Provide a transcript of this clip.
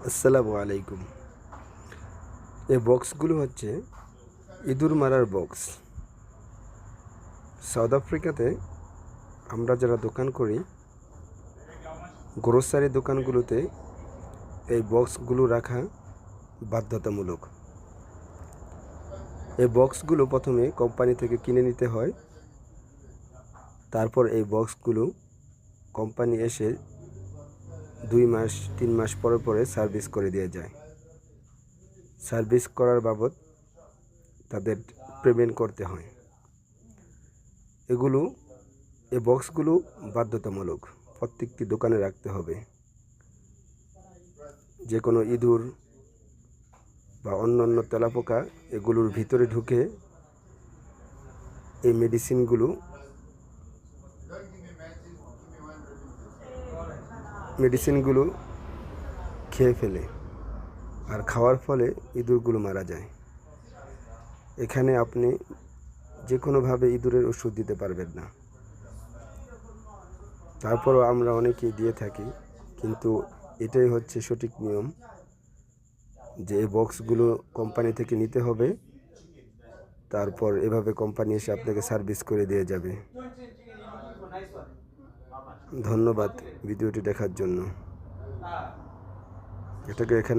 আসসালামু আলাইকুম। এই বক্সগুলো হচ্ছে ইঁদুর মারার বক্স। সাউথ আফ্রিকাতে আমরা যারা দোকান করি, গ্রোসারি দোকানগুলোতে এই বক্সগুলো রাখা বাধ্যতামূলক। এই বক্সগুলো প্রথমে কোম্পানি থেকে কিনে নিতে হয়। তারপর এই বক্সগুলো কোম্পানি এসে 2 মাস 3 মাস পরে পরে সার্ভিস করে দিয়ে যায়। সার্ভিস করার বাবদ তাদের পেমেন্ট করতে হয়। এই বক্সগুলো বাধ্যতামূলক প্রত্যেকটি দোকানে রাখতে হবে। যে কোনো ইঁদুর বা অন্যান্য তেলাপোকা এগুলোর ভিতরে ঢুকে এই মেডিসিনগুলো খেয়ে ফেলে, আর খাওয়ার ফলে ইঁদুরগুলো মারা যায়। এখানে আপনি যে কোনোভাবে ইঁদুরের ওষুধ দিতে পারবেন না। তারপরও আমরা অনেকেই দিয়ে থাকি, কিন্তু এটাই হচ্ছে সঠিক নিয়ম যে এই বক্সগুলো কোম্পানি থেকে নিতে হবে। তারপর এভাবে কোম্পানি এসে আপনাকে সার্ভিস করে দিয়ে যাবে। ধন্যবাদ ভিডিওটি দেখার জন্য। এটাকে এখানে